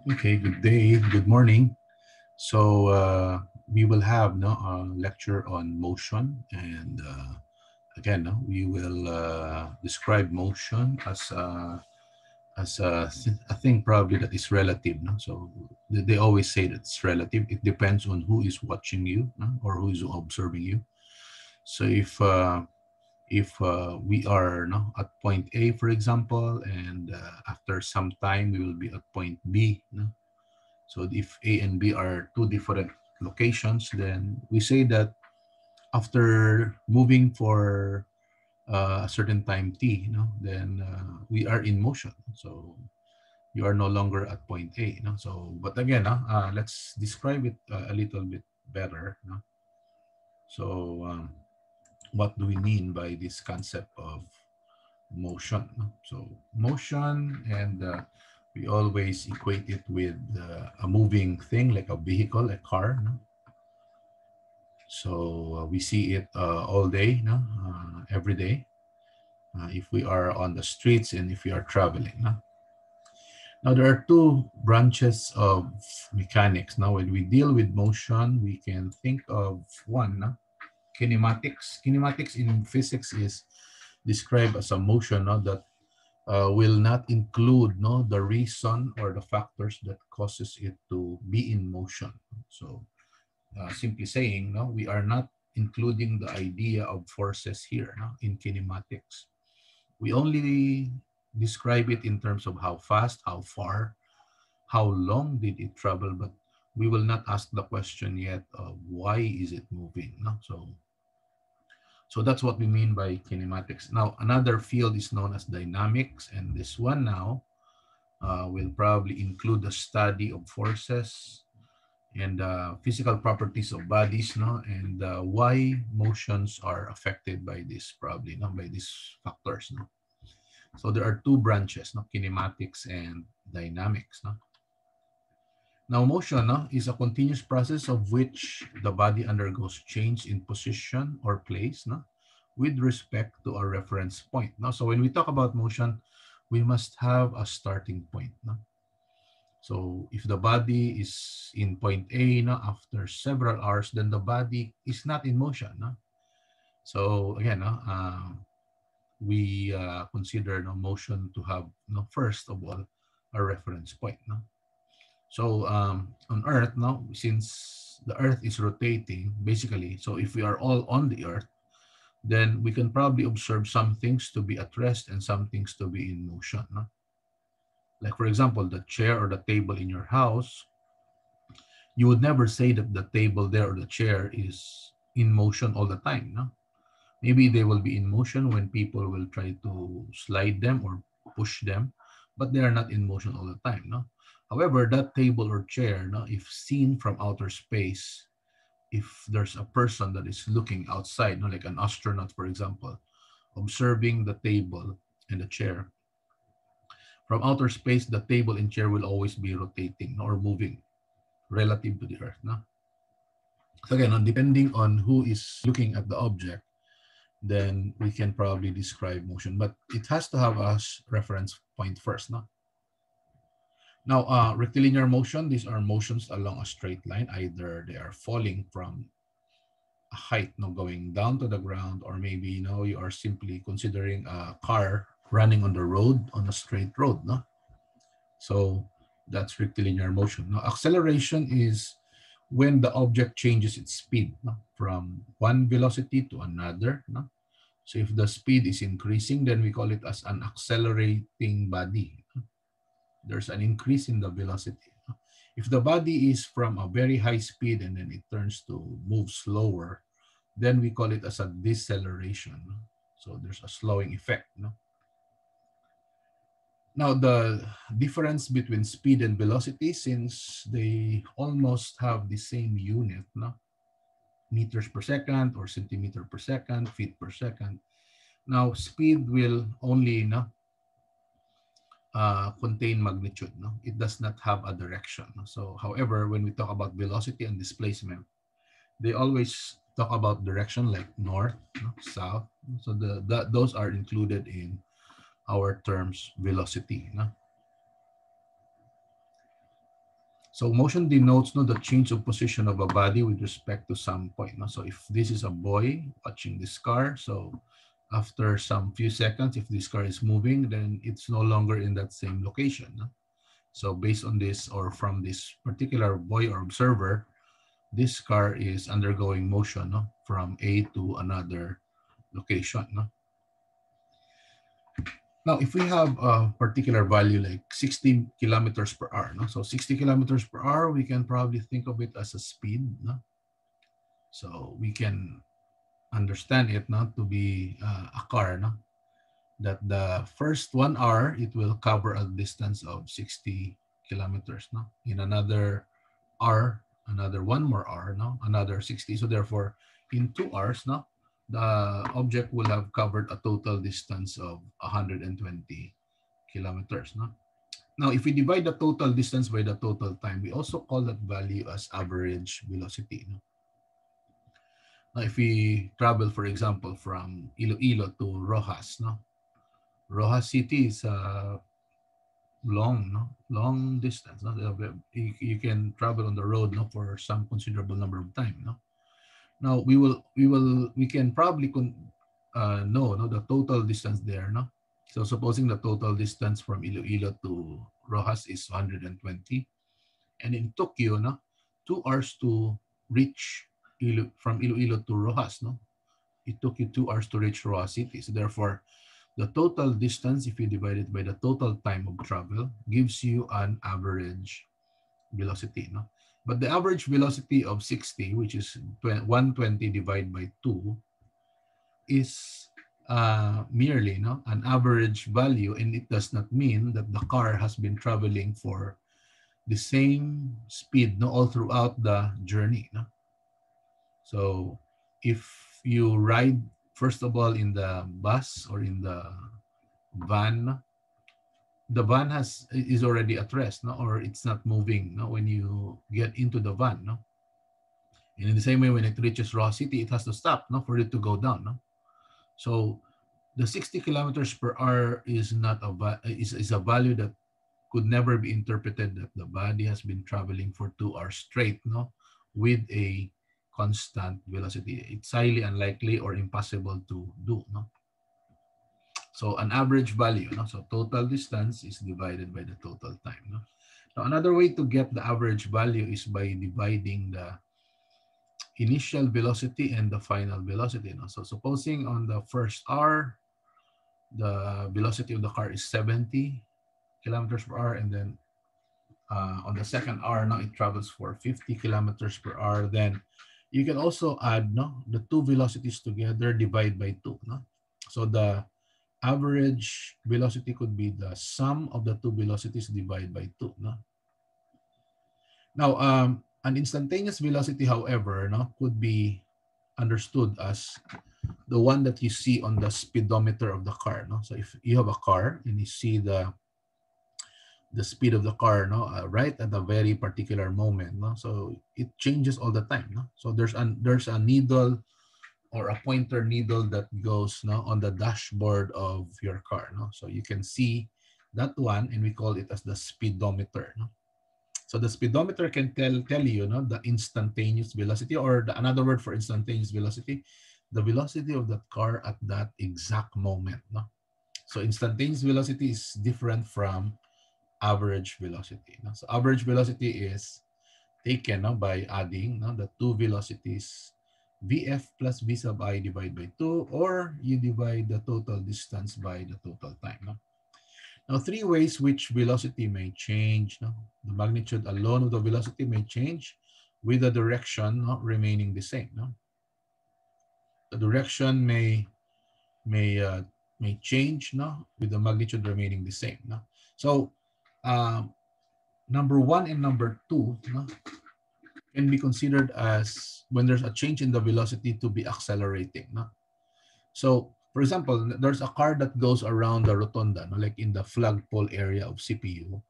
Okay, good day, good morning. So we will have a lecture on motion, and again, we will describe motion as a thing probably that is relative. No? So they always say that it's relative. It depends on who is watching you, no? Or who is observing you. So if we are no, at point A, for example, and after some time we will be at point B. No? So if A and B are two different locations, then we say that after moving for a certain time t, then we are in motion. So you are no longer at point A. So, but again, let's describe it a little bit better. So, what do we mean by this concept of motion? So, motion, and we always equate it with a moving thing like a vehicle, a car. So we see it all day, every day, if we are on the streets and if we are traveling. Now, there are two branches of mechanics. Now, when we deal with motion, we can think of one, kinematics. Kinematics in physics is described as a motion that will not include the reason or the factors that causes it to be in motion. So simply saying, we are not including the idea of forces here in kinematics. We only describe it in terms of how fast, how far, how long did it travel, but we will not ask the question yet of why is it moving. So that's what we mean by kinematics. Now, another field is known as dynamics, and this one now will probably include the study of forces and physical properties of bodies, and why motions are affected by this, probably, by these factors. So there are two branches, kinematics and dynamics. Now, motion is a continuous process of which the body undergoes change in position or place with respect to a reference point. So when we talk about motion, we must have a starting point. So if the body is in point A after several hours, then the body is not in motion. So again, we consider motion to have, first of all, a reference point. So on Earth now, since the Earth is rotating, basically, so if we are all on the Earth, then we can probably observe some things to be at rest and some things to be in motion. Like, for example, the chair or the table in your house, you would never say that the table there or the chair is in motion all the time. Maybe they will be in motion when people will try to slide them or push them, but they are not in motion all the time. However, that table or chair, if seen from outer space, if there's a person that is looking outside, like an astronaut, for example, observing the table and the chair, from outer space, the table and chair will always be rotating or moving relative to the Earth. So again, depending on who is looking at the object, then we can probably describe motion, but it has to have a reference point first. Now, rectilinear motion, these are motions along a straight line. Either they are falling from a height, going down to the ground, or maybe, you are simply considering a car running on the road, on a straight road. So that's rectilinear motion. Now, acceleration is when the object changes its speed from one velocity to another. So if the speed is increasing, then we call it as an accelerating body. There's an increase in the velocity. If the body is from a very high speed and then it turns to move slower, then we call it as a deceleration. So there's a slowing effect. Now, the difference between speed and velocity, since they almost have the same unit, meters per second or centimeter per second, feet per second. Now, speed will only contain magnitude. It does not have a direction. So, however, when we talk about velocity and displacement, they always talk about direction like north, south. So those are included in our terms velocity. So motion denotes no, the change of position of a body with respect to some point. No? So if this is a boy watching this car, so after some few seconds, if this car is moving, then it's no longer in that same location. No? So based on this or from this particular boy or observer, this car is undergoing motion no? From A to another location. No? Now, if we have a particular value like 60 kilometers per hour, no? So 60 kilometers per hour, we can probably think of it as a speed. No? So we can understand it not to be a car. No? That the first 1 hour, it will cover a distance of 60 kilometers. No? In another hour, another one more hour, no? Another 60. So therefore, in 2 hours, no? The object will have covered a total distance of 120 kilometers. No? Now, if we divide the total distance by the total time, we also call that value as average velocity. No? Now, if we travel, for example, from Iloilo to Rojas, no? Rojas City is long, no? Long distance. No? You can travel on the road no? For some considerable number of time. No? Now, we can probably know no? The total distance there. No? So supposing the total distance from Iloilo to Rojas is 120, and it took you no, 2 hours to reach from Iloilo to Rojas. No? It took you 2 hours to reach Rojas City. So therefore, the total distance, if you divide it by the total time of travel, gives you an average velocity. No? But the average velocity of 60, which is 120 divided by 2, is merely no, an average value, and it does not mean that the car has been traveling for the same speed no, all throughout the journey. No? So if you ride, first of all, in the bus or in the van, the van is already at rest, no, or it's not moving, no, when you get into the van, no. And in the same way, when it reaches Raw City, it has to stop, no, for it to go down, no. So the 60 kilometers per hour is not is a value that could never be interpreted that the body has been traveling for 2 hours straight, no, with a constant velocity. It's highly unlikely or impossible to do, no. So an average value, no? So total distance is divided by the total time. No? Now another way to get the average value is by dividing the initial velocity and the final velocity. No? So supposing on the first hour, the velocity of the car is 70 kilometers per hour, and then on the second hour, now it travels for 50 kilometers per hour. Then you can also add no, the two velocities together, divide by 2. No? So the average velocity could be the sum of the two velocities divided by 2. No? Now, an instantaneous velocity, however, no, could be understood as the one that you see on the speedometer of the car. No? So if you have a car and you see the speed of the car no, right at a very particular moment. No? So it changes all the time. No? So there's a needle or a pointer needle that goes no, on the dashboard of your car. No? So you can see that one, and we call it as the speedometer. No? So the speedometer can tell you no, the instantaneous velocity, or another word for instantaneous velocity, the velocity of that car at that exact moment. No? So instantaneous velocity is different from average velocity. No? So average velocity is taken no, by adding no, the two velocities Vf plus V sub I divided by 2, or you divide the total distance by the total time. No? Now, three ways which velocity may change. No? The magnitude alone of the velocity may change with the direction no, remaining the same. No? The direction may change no, with the magnitude remaining the same. No? So, number 1 and number 2 no, can be considered as when there's a change in the velocity to be accelerating. No? So, for example, there's a car that goes around the rotunda, no? Like in the flagpole area of CPU.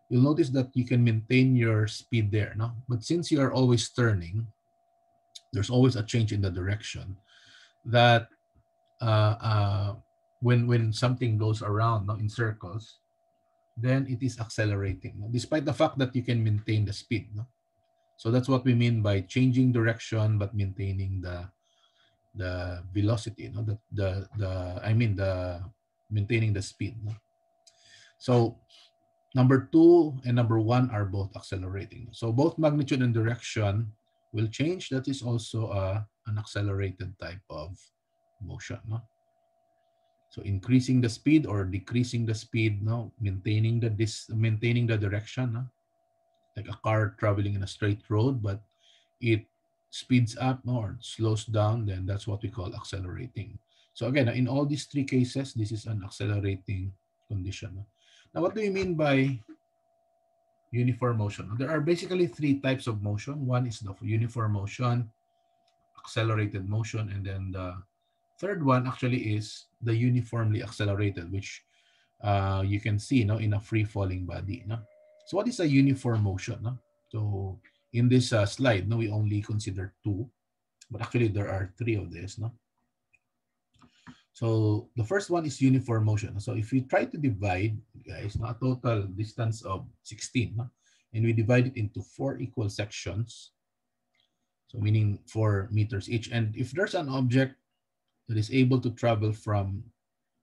You'll notice that you can maintain your speed there. No? But since you are always turning, there's always a change in the direction that uh, uh, when something goes around no, in circles, then it is accelerating, no? Despite the fact that you can maintain the speed. No? So that's what we mean by changing direction but maintaining the velocity. No? The I mean the maintaining the speed. No? So number two and number one are both accelerating. So both magnitude and direction will change. That is also an accelerated type of motion. No? So increasing the speed or decreasing the speed, no, maintaining the direction, no? Like a car traveling in a straight road, but it speeds up, no, or slows down, then that's what we call accelerating. So again, in all these three cases, this is an accelerating condition. No? Now, what do you mean by uniform motion? There are basically three types of motion. One is the uniform motion, accelerated motion, and then the third one actually is the uniformly accelerated, which you can see, no, in a free falling body. No? So what is a uniform motion? No? So in this slide, no, we only consider two, but actually there are three of this. No? So the first one is uniform motion. So if we try to divide, guys, no, a total distance of 16, no? And we divide it into 4 equal sections, so meaning 4 meters each. And if there's an object that is able to travel from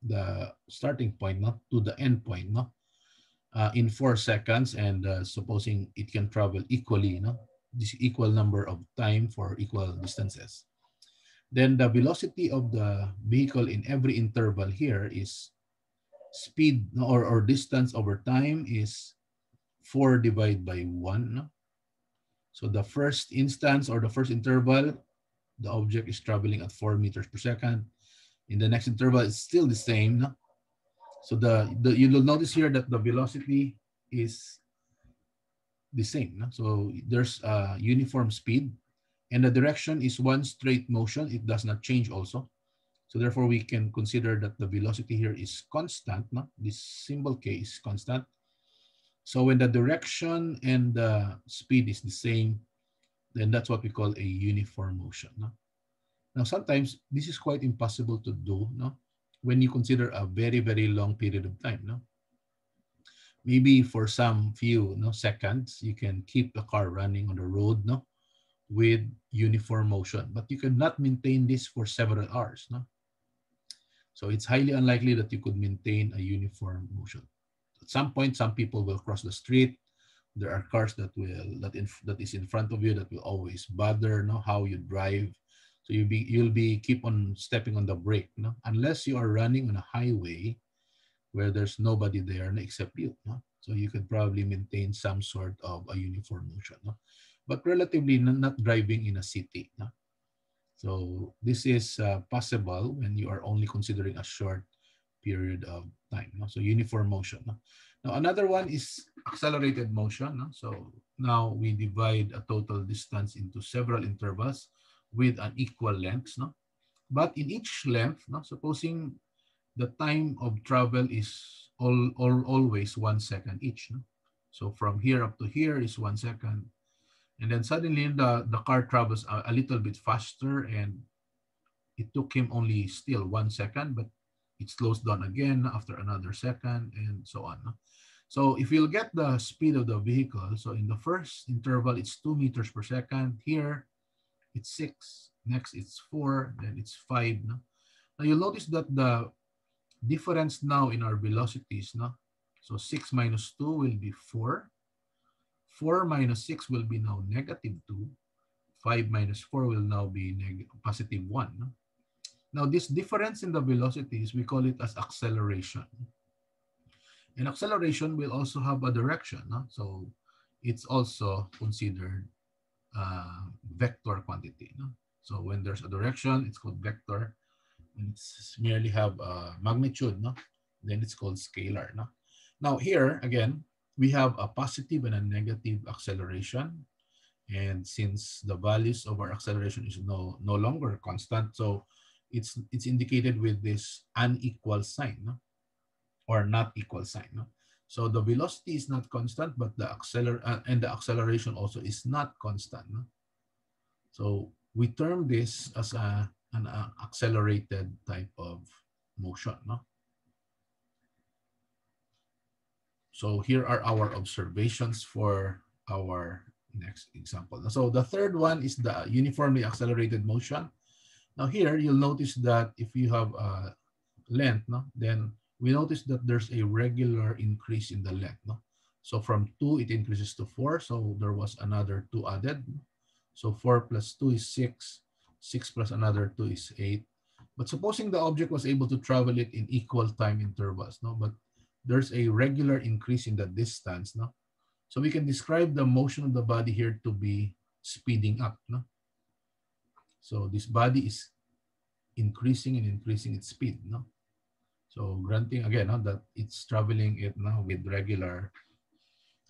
the starting point, no, to the end point, no, in 4 seconds, and supposing it can travel equally, this equal number of time for equal distances, then the velocity of the vehicle in every interval here is speed, no, or distance over time is 4 divided by 1. No? So the first instance or the first interval, the object is traveling at 4 meters per second. In the next interval, it's still the same. No? So you'll notice here that the velocity is the same. No? So there's a uniform speed, and the direction is one straight motion. It does not change also. So therefore, we can consider that the velocity here is constant. No? This symbol K is constant. So when the direction and the speed is the same, then that's what we call a uniform motion. No? Now, sometimes this is quite impossible to do, no? When you consider a very, very long period of time. No? Maybe for some few, no, seconds, you can keep the car running on the road, no, with uniform motion, but you cannot maintain this for several hours. No? So it's highly unlikely that you could maintain a uniform motion. At some point, some people will cross the street. There are cars that is in front of you that will always bother, no, how you drive. So you'll be keep on stepping on the brake, no, unless you are running on a highway where there's nobody there except you. No? So you could probably maintain some sort of a uniform motion, no? But relatively not driving in a city. No? So this is possible when you are only considering a short period of time. No? So uniform motion. No? Now another one is accelerated motion. No? So now we divide a total distance into several intervals with an equal length. No? But in each length, no, supposing the time of travel is always 1 second each. No? So from here up to here is 1 second. And then suddenly the car travels a little bit faster, and it took him only still 1 second, but it slows down again after another second, and so on. No? So if you'll get the speed of the vehicle, so in the first interval, it's 2 meters per second. Here, it's 6. Next, it's 4. Then it's 5. No? Now you'll notice that the difference now in our velocities, no? So 6 minus 2 will be 4. 4 minus 6 will be now negative 2. 5 minus 4 will now be positive 1. No? Now this difference in the velocities, we call it as acceleration. And acceleration will also have a direction. No? So it's also considered vector quantity. No? So when there's a direction, it's called vector. When it's merely have a magnitude, no, then it's called scalar. No? Now here, again, we have a positive and a negative acceleration. And since the values of our acceleration is no longer constant, so it's indicated with this unequal sign, no? Or not equal sign. No? So the velocity is not constant, but the acceleration also is not constant. No? So we term this as an accelerated type of motion. No? So here are our observations for our next example. So the third one is the uniformly accelerated motion. Now here, you'll notice that if you have a length, no, then we notice that there's a regular increase in the length. No? So from 2, it increases to 4. So there was another 2 added. So 4 plus 2 is 6. 6 plus another 2 is 8. But supposing the object was able to travel it in equal time intervals, no? But there's a regular increase in the distance. No? So we can describe the motion of the body here to be speeding up. No? So this body is increasing and increasing its speed. No? So granting again that it's traveling it now with regular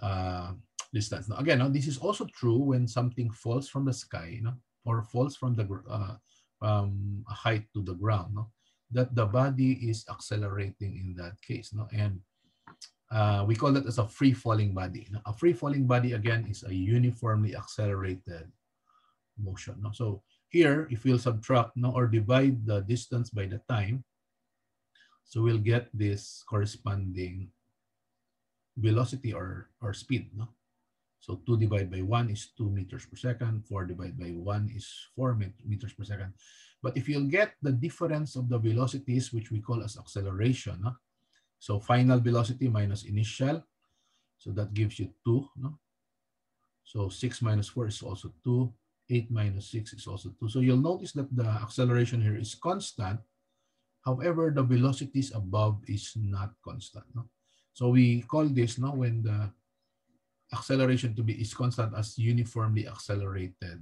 uh, distance. Now again, this is also true when something falls from the sky, or falls from the a height to the ground, that the body is accelerating in that case, and we call that as a free falling body. A free falling body again is a uniformly accelerated motion. So here, if we'll subtract or divide the distance by the time, so we'll get this corresponding velocity or speed. So 2 divided by 1 is 2 meters per second. 4 divided by 1 is 4 meters per second. But if you'll get the difference of the velocities, which we call as acceleration, so final velocity minus initial, so that gives you 2. So 6 minus 4 is also 2. 8 minus 6 is also 2. So you'll notice that the acceleration here is constant. However, the velocities above is not constant. So we call this when the acceleration to be is constant as uniformly accelerated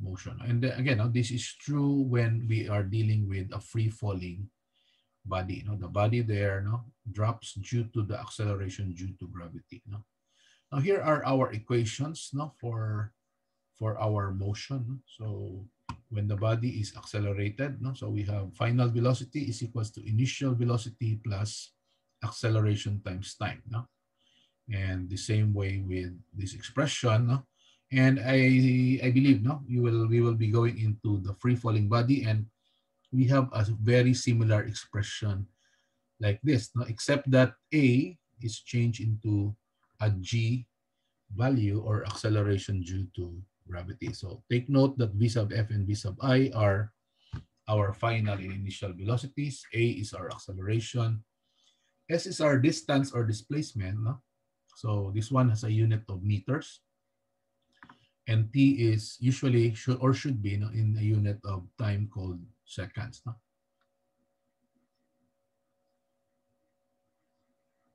motion. And again, this is true when we are dealing with a free falling body. The body there drops due to the acceleration due to gravity. Now here are our equations for our motion. So when the body is accelerated, so we have final velocity is equals to initial velocity plus acceleration times time. And the same way with this expression. And I believe we will be going into the free falling body, and we have a very similar expression like this, except that A is changed into a G value or acceleration due to gravity. So take note that V sub F and V sub I are our final and initial velocities. A is our acceleration. S is our distance or displacement. So this one has a unit of meters. And T is usually should be in a unit of time called seconds.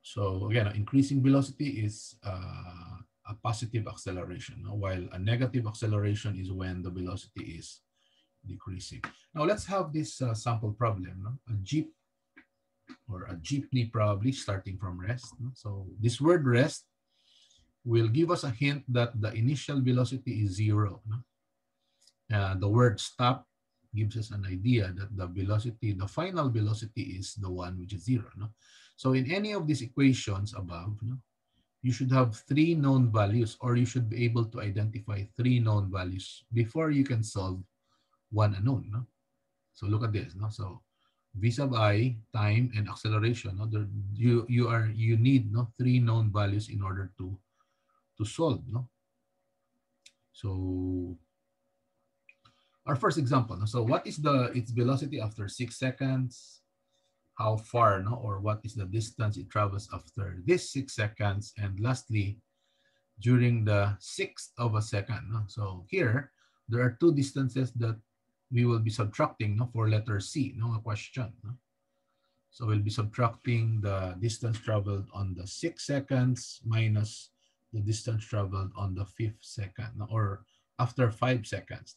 So again, increasing velocity is a positive acceleration, while a negative acceleration is when the velocity is decreasing. Now let's have this sample problem. A jeep or a jeepney probably starting from rest. So this word rest will give us a hint that the initial velocity is 0. The word stop gives us an idea that the velocity, the final velocity is the one which is 0. So in any of these equations above, you should have 3 known values, or you should be able to identify 3 known values before you can solve one unknown. So look at this. So V sub I, time, and acceleration. You need 3 known values in order to solve. So our first example. So what is its velocity after 6 seconds? How far, or what is the distance it travels after this 6 seconds? And lastly, during the 1/6 of a second. So here, there are 2 distances that we will be subtracting for letter C, a question. So we'll be subtracting the distance traveled on the 6 seconds minus the distance traveled on the 5th second, or after 5 seconds.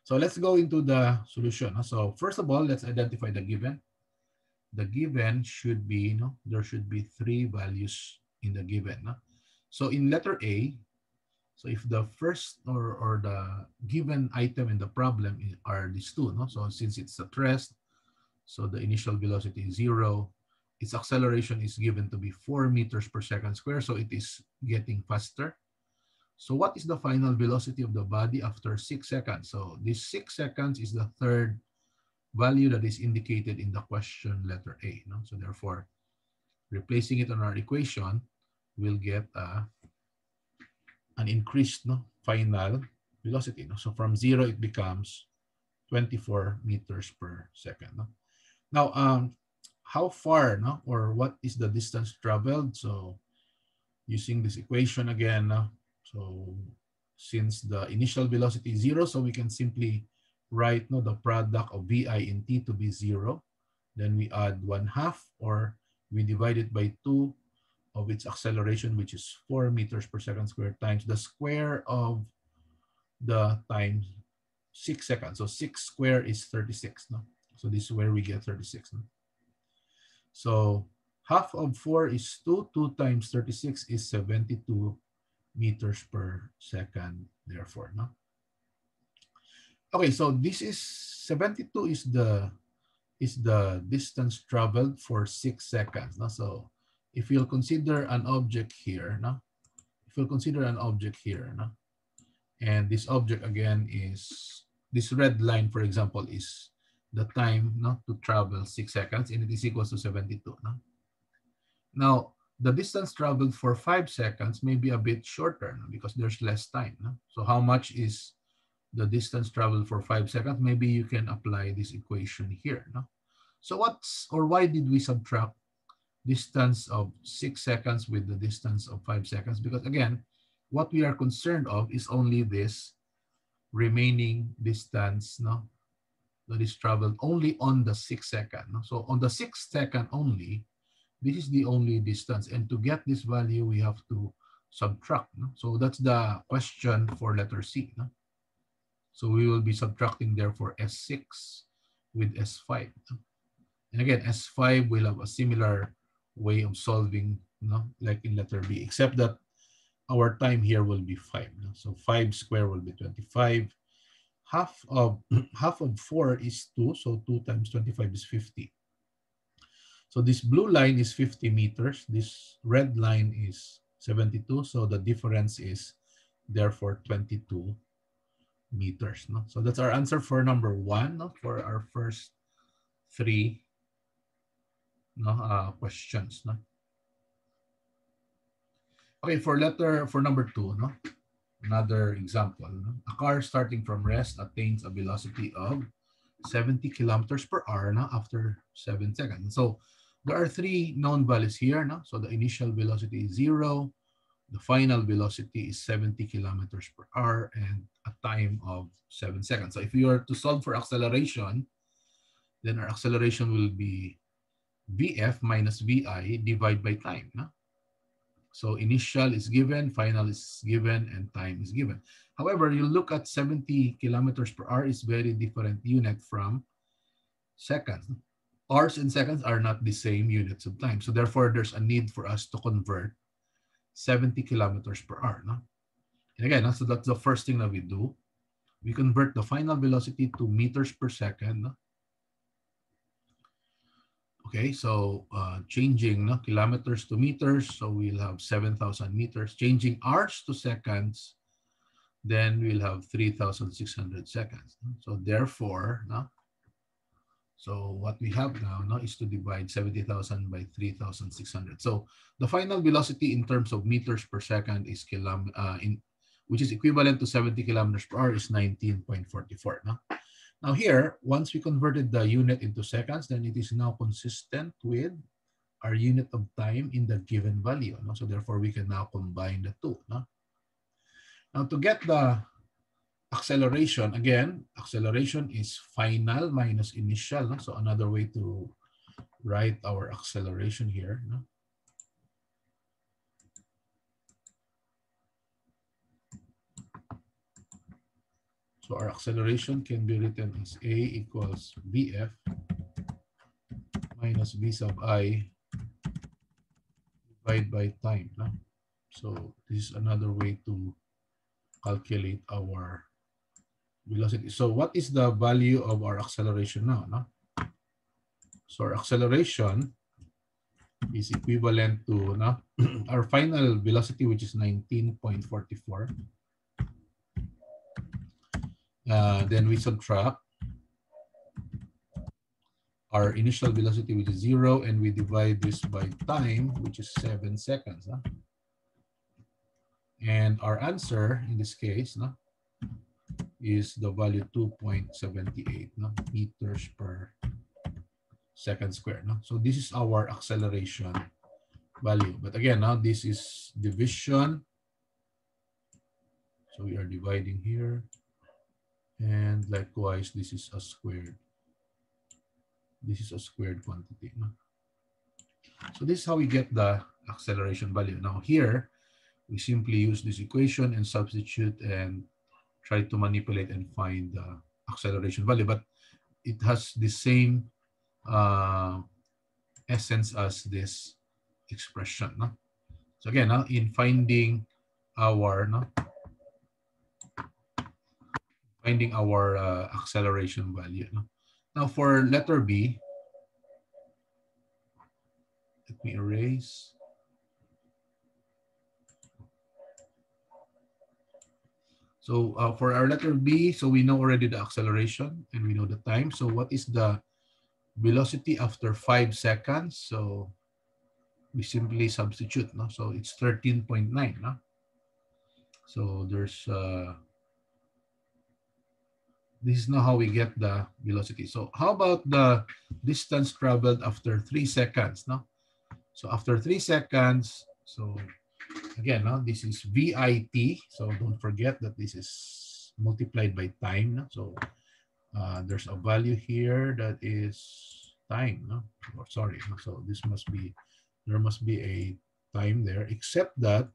So let's go into the solution. So first of all, let's identify the given. The given should be, there should be 3 values in the given. So in letter A, so if the first or the given item in the problem are these 2, so since it's at rest, so the initial velocity is 0, its acceleration is given to be 4 meters per second square, so it is getting faster. So what is the final velocity of the body after 6 seconds? So this 6 seconds is the third value that is indicated in the question letter A. So therefore, replacing it on our equation, we'll get an increased final velocity. So from 0, it becomes 24 meters per second. Now, how far or what is the distance traveled? So using this equation again, so since the initial velocity is 0, so we can simply write the product of vi in t to be 0. Then we add 1/2, or we divide it by 2 of its acceleration, which is 4 meters per second squared, times the square of the time 6 seconds. So 6 squared is 36. So this is where we get 36. So half of 4 is 2. 2 times 36 is 72 meters per second, therefore. Okay, so this is 72 is the distance traveled for 6 seconds. So if you'll consider an object here, and this object again is this red line, for example, is the time to travel 6 seconds, and it is equal to 72. Now, the distance traveled for 5 seconds may be a bit shorter because there's less time. So how much is the distance traveled for 5 seconds? Maybe you can apply this equation here. So why did we subtract distance of 6 seconds with the distance of 5 seconds? Because again, what we are concerned of is only this remaining distance that is traveled only on the 6 second. So on the 6 second only, this is the only distance. And to get this value, we have to subtract. So that's the question for letter C. So we will be subtracting therefore S6 with S5. And again, S5 will have a similar way of solving, like in letter B, except that our time here will be 5. So 5 squared will be 25. Half of 4 is 2, so 2 times 25 is 50. So this blue line is 50 meters. This red line is 72. So the difference is therefore 22 meters. So that's our answer for number 1 for our first 3 questions. Okay, for number 2, another example. A car starting from rest attains a velocity of 70 kilometers per hour after 7 seconds. So there are 3 known values here. So the initial velocity is 0, the final velocity is 70 kilometers per hour, and a time of 7 seconds. So if we were to solve for acceleration, then our acceleration will be Vf minus Vi divided by time. So initial is given, final is given, and time is given. However, you look at 70 kilometers per hour is very different unit from seconds. Hours and seconds are not the same units of time. So therefore, there's a need for us to convert 70 kilometers per hour. And again, so that's the first thing that we do. We convert the final velocity to meters per second. Okay, so changing kilometers to meters, so we'll have 7,000 meters. Changing hours to seconds, then we'll have 3,600 seconds. So therefore, so what we have now is to divide 70,000 by 3,600. So the final velocity in terms of meters per second is which is equivalent to 70 kilometers per hour is 19.44. Now here, once we converted the unit into seconds, then it is now consistent with our unit of time in the given value. So therefore, we can now combine the two. Now to get the acceleration, again, acceleration is final minus initial. So another way to write our acceleration here. So our acceleration can be written as A equals Vf minus V sub I divided by time. So this is another way to calculate our velocity. So what is the value of our acceleration now? So our acceleration is equivalent to our final velocity, which is 19.44. Then we subtract our initial velocity, which is 0, and we divide this by time, which is 7 seconds. Huh? And our answer in this case is the value 2.78 meters per second square. So this is our acceleration value. But again, now this is division. So we are dividing here. And likewise, this is a squared. This is a squared quantity. So this is how we get the acceleration value. Now here, we simply use this equation and substitute and try to manipulate and find the acceleration value. But it has the same essence as this expression. So again, in finding our acceleration value. Now for letter B, let me erase. So for our letter B, so we know already the acceleration and we know the time. So what is the velocity after 5 seconds? So we simply substitute. So it's 13.9. So there's this is now how we get the velocity. So how about the distance traveled after 3 seconds? So after 3 seconds, so again, this is VIT. So don't forget that this is multiplied by time. So there's a value here that is time. Or sorry. So this must be, there must be a time there, except that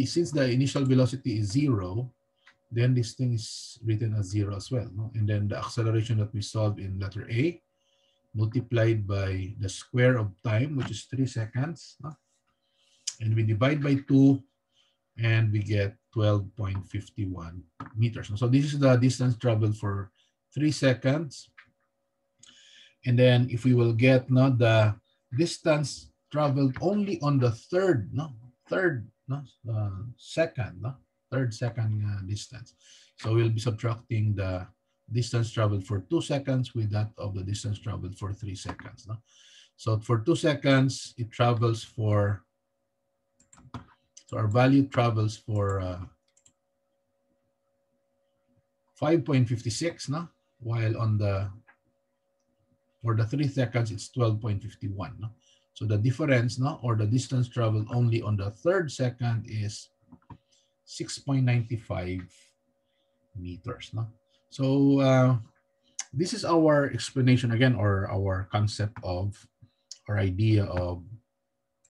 since the initial velocity is 0, then this thing is written as 0 as well. And then the acceleration that we solve in letter A multiplied by the square of time, which is 3 seconds. And we divide by 2, and we get 12.51 meters. So this is the distance traveled for 3 seconds. And then if we will get the distance traveled only on the third second distance. So we'll be subtracting the distance traveled for 2 seconds with that of the distance traveled for 3 seconds. So for 2 seconds, it travels for, so our value travels for 5.56, while on for the 3 seconds, it's 12.51. So the difference, or the distance traveled only on the third second is 6.95 meters. So this is our explanation again, or our concept of, or idea of